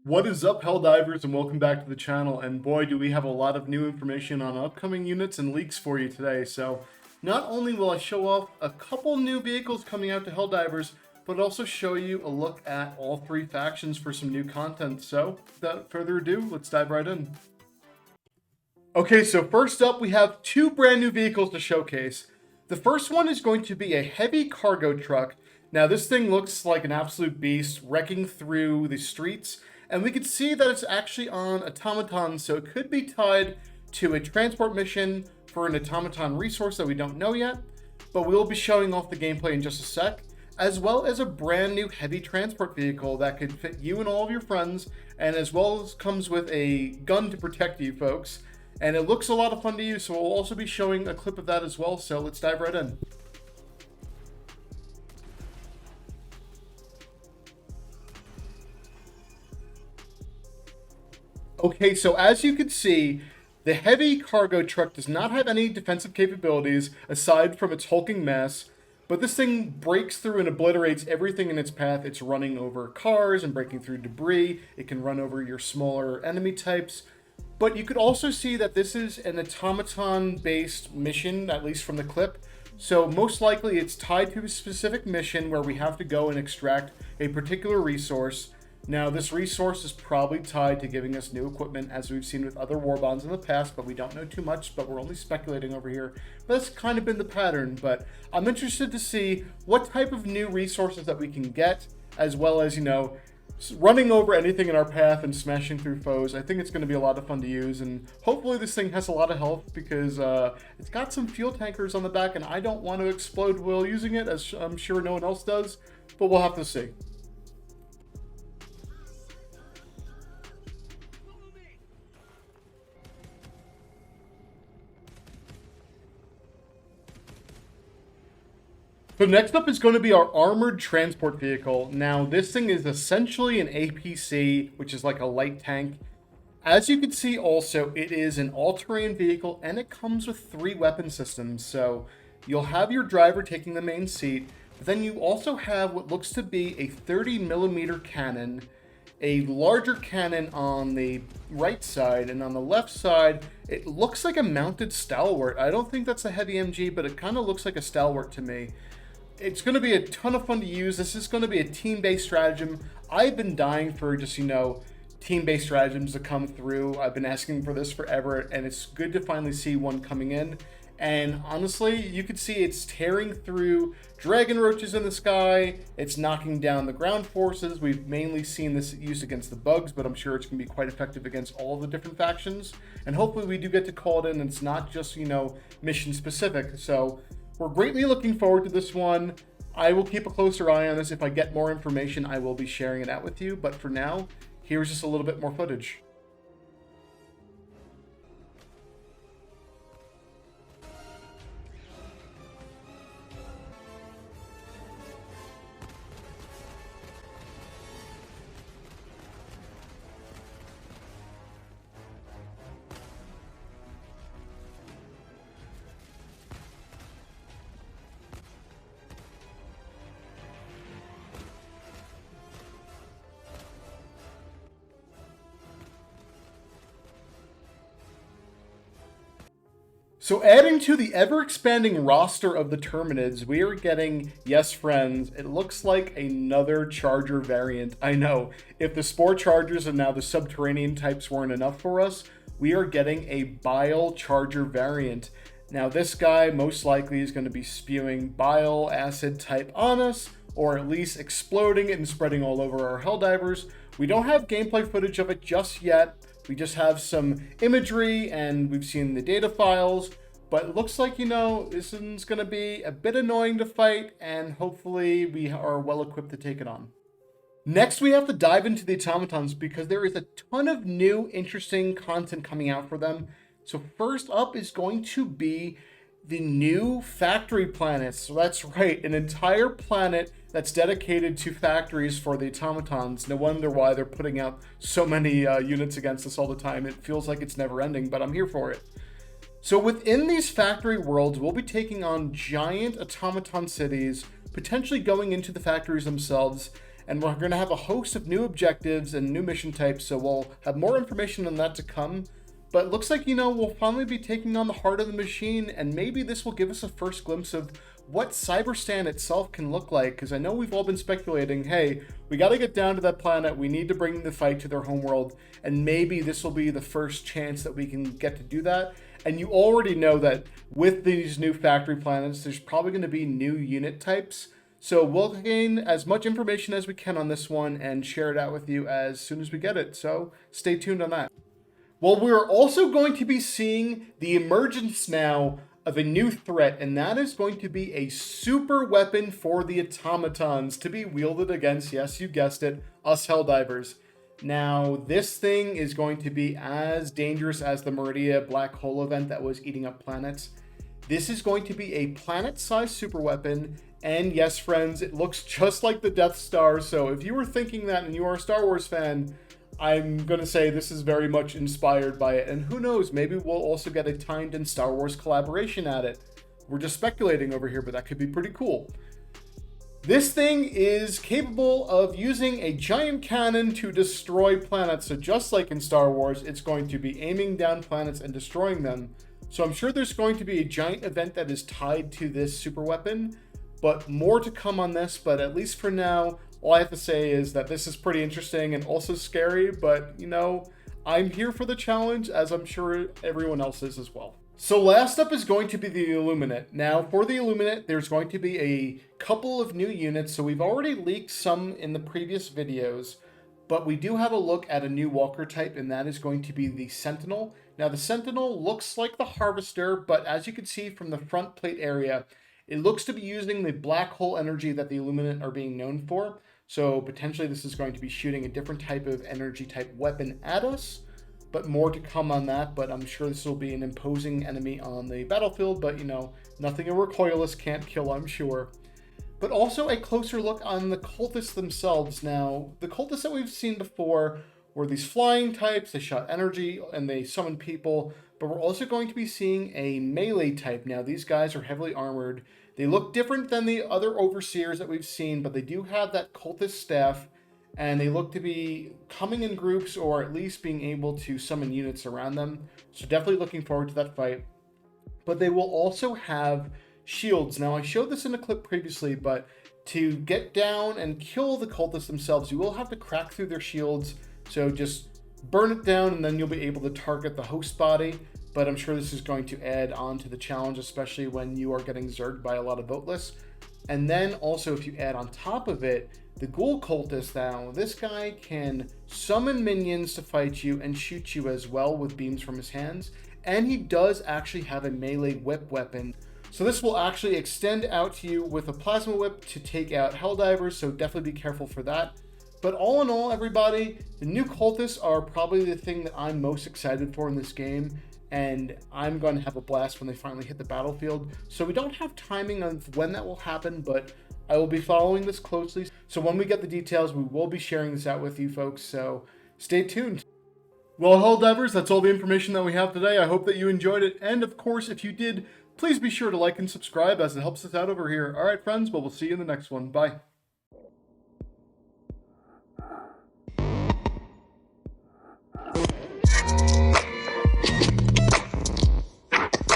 What is up, Helldivers, and welcome back to the channel. And boy, do we have a lot of new information on upcoming units and leaks for you today. So not only will I show off a couple new vehicles coming out to Helldivers, but also show you a look at all three factions for some new content. So without further ado, let's dive right in. Okay, so first up, we have two brand new vehicles to showcase. The first one is going to be a heavy cargo truck. Now this thing looks like an absolute beast, wrecking through the streets. And we can see that it's actually on Automaton, so it could be tied to a transport mission for an Automaton resource that we don't know yet, but we'll be showing off the gameplay in just a sec, as well as a brand new heavy transport vehicle that could fit you and all of your friends, and as well as comes with a gun to protect you folks. And it looks a lot of fun to use, so we'll also be showing a clip of that as well, so let's dive right in. Okay, so as you can see, the heavy cargo truck does not have any defensive capabilities aside from its hulking mass, but this thing breaks through and obliterates everything in its path. It's running over cars and breaking through debris. It can run over your smaller enemy types. But you could also see that this is an automaton-based mission, at least from the clip. So most likely it's tied to a specific mission where we have to go and extract a particular resource. Now, this resource is probably tied to giving us new equipment, as we've seen with other war bonds in the past, but we don't know too much, but we're only speculating over here. But that's kind of been the pattern, but I'm interested to see what type of new resources that we can get, as well as, running over anything in our path and smashing through foes. I think it's going to be a lot of fun to use, and hopefully this thing has a lot of health, because it's got some fuel tankers on the back, and I don't want to explode while using it, as I'm sure no one else does, but we'll have to see. So next up is going to be our armored transport vehicle. Now this thing is essentially an APC, which is like a light tank. As you can see also, it is an all-terrain vehicle and it comes with 3 weapon systems. So you'll have your driver taking the main seat, but then you also have what looks to be a 30mm cannon, a larger cannon on the right side, and on the left side, it looks like a mounted stalwart. I don't think that's a heavy MG, but it kind of looks like a stalwart to me. It's going to be a ton of fun to use. This is going to be a team-based stratagem. I've been dying for just, team-based stratagems to come through. I've been asking for this forever, and it's good to finally see one coming in. And honestly, you can see it's tearing through dragon roaches in the sky. It's knocking down the ground forces. We've mainly seen this used against the bugs, but I'm sure it's going to be quite effective against all of the different factions. And hopefully we do get to call it in. It's not just, mission specific. So we're greatly looking forward to this one. I will keep a closer eye on this. If I get more information, I will be sharing it out with you. But for now, here's just a little bit more footage. So adding to the ever-expanding roster of the terminids, we are getting, yes friends, it looks like another Charger variant. I know, if the Spore Chargers and now the subterranean types weren't enough for us, we are getting a Bile Charger variant. Now this guy most likely is going to be spewing bile acid type on us, or at least exploding it and spreading all over our Helldivers. We don't have gameplay footage of it just yet. We just have some imagery and we've seen the data files, but it looks like, this is going to be a bit annoying to fight, and hopefully we are well equipped to take it on. Next, we have to dive into the automatons because there is a ton of new interesting content coming out for them. So first up is going to be the new factory planets. So that's right, an entire planet that's dedicated to factories for the automatons. No wonder why they're putting out so many units against us all the time. It feels like it's never ending, but I'm here for it. So within these factory worlds, we'll be taking on giant automaton cities, potentially going into the factories themselves, and we're going to have a host of new objectives and new mission types, so we'll have more information on that to come. But it looks like, we'll finally be taking on the heart of the machine, and maybe this will give us a first glimpse of what Cyberstan itself can look like, because I know we've all been speculating, hey, we got to get down to that planet, we need to bring the fight to their homeworld, and maybe this will be the first chance that we can get to do that. And you already know that with these new factory planets, there's probably going to be new unit types. So we'll gain as much information as we can on this one and share it out with you as soon as we get it. So stay tuned on that. Well, we're also going to be seeing the emergence now of a new threat, and that is going to be a super weapon for the Automatons to be wielded against, yes, you guessed it, us Helldivers. Now, this thing is going to be as dangerous as the Meridia black hole event that was eating up planets. This is going to be a planet-sized super weapon, and yes, friends, it looks just like the Death Star, so if you were thinking that and you are a Star Wars fan, I'm going to say this is very much inspired by it. And who knows, maybe we'll also get a timed in Star Wars collaboration at it. We're just speculating over here, but that could be pretty cool. This thing is capable of using a giant cannon to destroy planets. So just like in Star Wars, it's going to be aiming down planets and destroying them. So I'm sure there's going to be a giant event that is tied to this super weapon, but more to come on this. But at least for now, all I have to say is that this is pretty interesting and also scary, but I'm here for the challenge, as I'm sure everyone else is as well. So last up is going to be the Illuminate. Now for the Illuminate, there's going to be a couple of new units. So we've already leaked some in the previous videos, but we do have a look at a new walker type, and that is going to be the Sentinel. Now the Sentinel looks like the Harvester, but as you can see from the front plate area, it looks to be using the black hole energy that the Illuminate are being known for. So potentially this is going to be shooting a different type of energy type weapon at us, but more to come on that. But I'm sure this will be an imposing enemy on the battlefield, but nothing a recoilless can't kill, I'm sure. But also a closer look on the cultists themselves. Now, the cultists that we've seen before were these flying types. They shot energy and they summoned people, but we're also going to be seeing a melee type. Now, these guys are heavily armored. They look different than the other overseers that we've seen, but they do have that cultist staff, and they look to be coming in groups or at least being able to summon units around them. So definitely looking forward to that fight. But they will also have shields. Now, I showed this in a clip previously, but to get down and kill the cultists themselves, you will have to crack through their shields. So just burn it down, and then you'll be able to target the host body. But I'm sure this is going to add on to the challenge, especially when you are getting zerged by a lot of voteless. And then also, if you add on top of it, the Ghoul Cultist now, this guy can summon minions to fight you and shoot you as well with beams from his hands. And he does actually have a melee whip weapon. So this will actually extend out to you with a plasma whip to take out Helldivers, so definitely be careful for that. But all in all, everybody, the new cultists are probably the thing that I'm most excited for in this game. And I'm going to have a blast when they finally hit the battlefield. So we don't have timing of when that will happen, but I will be following this closely. So when we get the details, we will be sharing this out with you folks. So stay tuned. Well, Helldivers, that's all the information that we have today. I hope that you enjoyed it. And of course, if you did, please be sure to like and subscribe as it helps us out over here. All right, friends, well, we'll see you in the next one. Bye.